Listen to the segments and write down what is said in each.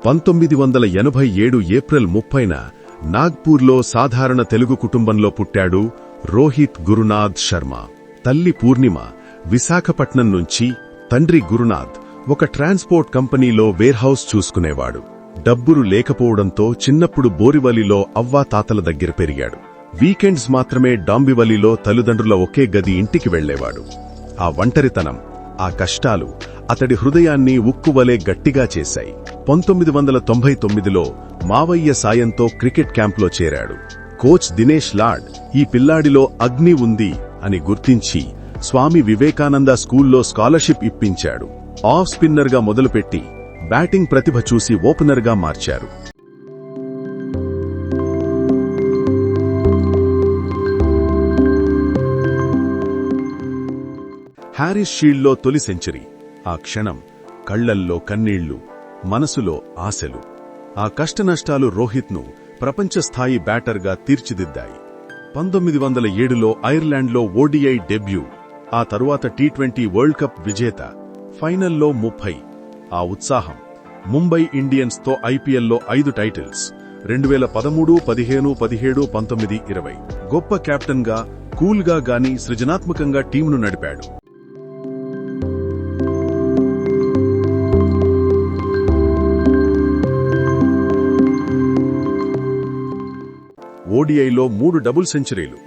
1987 April 30న నాగ్పూర్లో సాధారణ తెలుగు కుటుంబంలో పుట్టాడు రోహిత్ గురునాథ్ శర్మ. తల్లి పూర్ణిమ విశాఖపట్నం నుంచి, తండ్రి గురునాథ్ ఒక ట్రాన్స్పోర్ట్ కంపెనీలో వేర్హౌస్ చూసుకునేవాడు. డబ్బులు లేకపోవడంతో చిన్నప్పుడు బోరివలిలో అవ్వాతాతల దగ్గర పెరిగాడు. వీకెండ్స్ మాత్రమే డాంబివలిలో తల్లిదండ్రుల ఒకే గది ఇంటికి వెళ్లేవాడు. ఆ ఒంటరితనం, ఆ కష్టాలు అతడి హృదయాన్ని ఉక్కువలే గట్టిగా చేశాయి. 1999లో మావయ్య సాయంతో క్రికెట్ క్యాంప్లో చేరాడు. కోచ్ దినేష్ లాడ్ ఈ పిల్లాడిలో అగ్ని ఉంది అని గుర్తించి స్వామి వివేకానంద స్కూల్లో స్కాలర్షిప్ ఇప్పించాడు. ఆఫ్ స్పిన్నర్గా మొదలుపెట్టి బ్యాటింగ్ ప్రతిభ చూసి ఓపెనర్గా మార్చారు. హ్యారిస్ షీల్డ్లో తొలి సెంచరీ. ఆ క్షణం కళ్లల్లో కన్నీళ్లు, మనసులో ఆశలు. ఆ కష్టనష్టాలు రోహిత్ను ప్రపంచస్థాయి బ్యాటర్గా తీర్చిదిద్దాయి. 1907లో ఐర్లాండ్లో ఓడిఐ డెబ్యూ, ఆ తరువాత టీ20 వరల్డ్ కప్ విజేత, ఫైనల్లో 30. ఆ ఉత్సాహం ముంబై ఇండియన్స్తో ఐపీఎల్లో 5 టైటిల్స్, 2013, 15, 17, 19, 20. గొప్ప కెప్టెన్గా కూల్గా గానీ సృజనాత్మకంగా టీంను నడిపాడు. ఓడిఐలో 3 డబుల్ సెంచరీలు,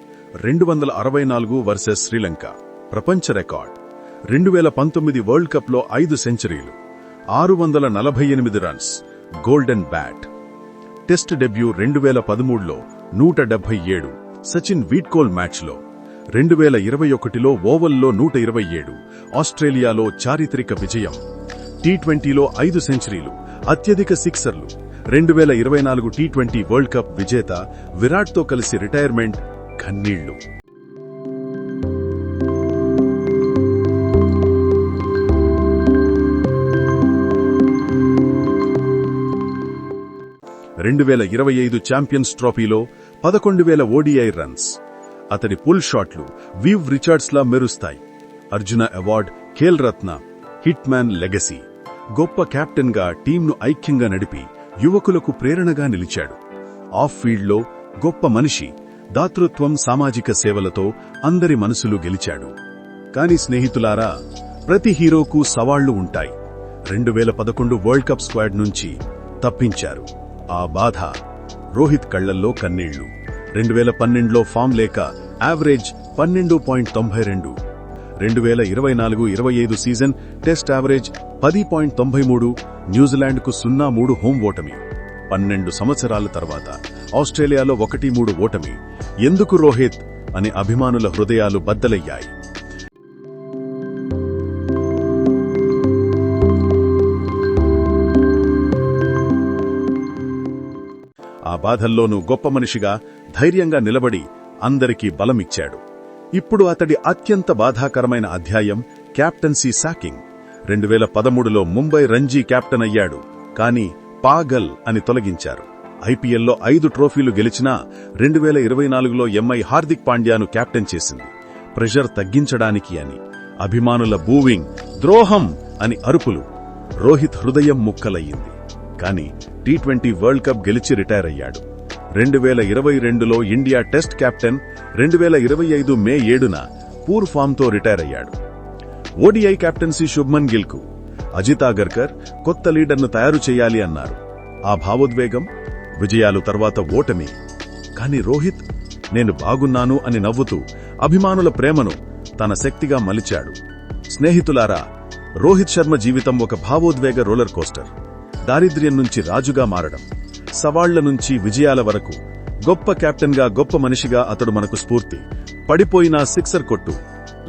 264 వర్సెస్ శ్రీలంక, ప్రపంచ రికార్డ్. 2019 వరల్డ్ కప్లో 5 సెంచరీలు, 648 runs, golden bat. Test debut 2013లో 177, సచిన్ వీడ్కోల్ మ్యాచ్లో. 2021లో ఓవల్లో 127, ఆస్ట్రేలియాలో చారిత్రక విజయం. టీ20లో 5 సెంచరీలు, అత్యధిక సిక్సర్లు. 2024 టీ20 వరల్డ్ కప్ విజేత విరాట్తో కలిసి రిటైర్మెంట్, కన్నీళ్లు. ఛాంపియన్స్ ట్రోఫీలో 11,000 ఓడిఐ రన్స్. అతడి పుల్ షాట్లు వివ్ రిచర్డ్స్లా మెరుస్తాయి. Arjuna award, Khel Ratna, hit man legacy. గొప్ప కెప్టెన్గా టీంను ఐక్యంగా నడిపి యువకులకు ప్రేరణగా నిలిచాడు. ఆఫ్ ఫీల్డ్లో గొప్ప మనిషి, దాతృత్వం, సామాజిక సేవలతో అందరి మనసులు గెలిచాడు. కాని స్నేహితులారా, ప్రతి హీరోకు సవాళ్లు ఉంటాయి. 2011 వరల్డ్ కప్ స్క్వాడ్ నుంచి తప్పించారు. ఆ బాధ. రోహిత్ కళ్లల్లో కన్నీళ్లు. 2012లో ఫామ్ లేక average 12.92. 2024-25 season test average 10.93. న్యూజిలాండ్కు 0-3 home ఓటమి. 12 సంవత్సరాల తర్వాత ఆస్ట్రేలియాలో 1-3 ఓటమి. ఎందుకు రోహిత్ అని అభిమానుల హృదయాలు బద్దలయ్యాయి. ఆ బాధల్లోనూ గొప్ప మనిషిగా ధైర్యంగా నిలబడి అందరికీ బలమిచ్చాడు. ఇప్పుడు అతడి అత్యంత బాధాకరమైన అధ్యాయం కెప్టెన్సీ సాకింగ్. 2013లో ముంబై రంజీ కెప్టెన్ అయ్యాడు, కానీ పాగల్ అని తొలగించారు. ఐపీఎల్లో 5 ట్రోఫీలు గెలిచినా 2024లో ఎంఐ హార్దిక్ పాండ్యాను కెప్టెన్ చేసింది, ప్రెషర్ తగ్గించడానికి అని. అభిమానుల బూవింగ్, ద్రోహం అని అరుపులు. రోహిత్ హృదయం ముక్కలయ్యింది. కానీ టీ20 వరల్డ్ కప్ గెలిచి రిటైర్ అయ్యాడు. 2022లో ఇండియా టెస్ట్ కెప్టెన్. 2025 మే 7న పూర్ ఫామ్తో రిటైర్ అయ్యాడు. ఓడిఐ కెప్టెన్సీ శుభ్మన్ గిల్కు, అజిత్ అగర్కర్ కొత్త లీడర్ను తయారు చేయాలి అన్నారు. ఆ భావోద్వేగం, విజయాలు తర్వాత ఓటమి. కాని రోహిత్ నేను బాగున్నాను అని నవ్వుతూ అభిమానుల ప్రేమను తన శక్తిగా మలిచాడు. స్నేహితులారా, రోహిత్ శర్మ జీవితం ఒక భావోద్వేగ రోలర్ కోస్టర్. దారిద్ర్యం నుంచి రాజుగా మారడం, సవాళ్ల నుంచి విజయాల వరకు. గొప్ప కెప్టెన్గా, గొప్ప మనిషిగా అతడు మనకు స్ఫూర్తి. పడిపోయినా సిక్సర్ కొట్టు.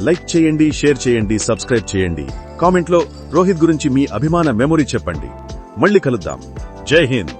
లైక్ చేయండి, షేర్ చేయండి, సబ్స్క్రైబ్ చేయండి. కామెంట్లో రోహిత్ గురించి మీ అభిమాన మెమొరీ చెప్పండి. మళ్ళీ కలుద్దాం. జై హింద్.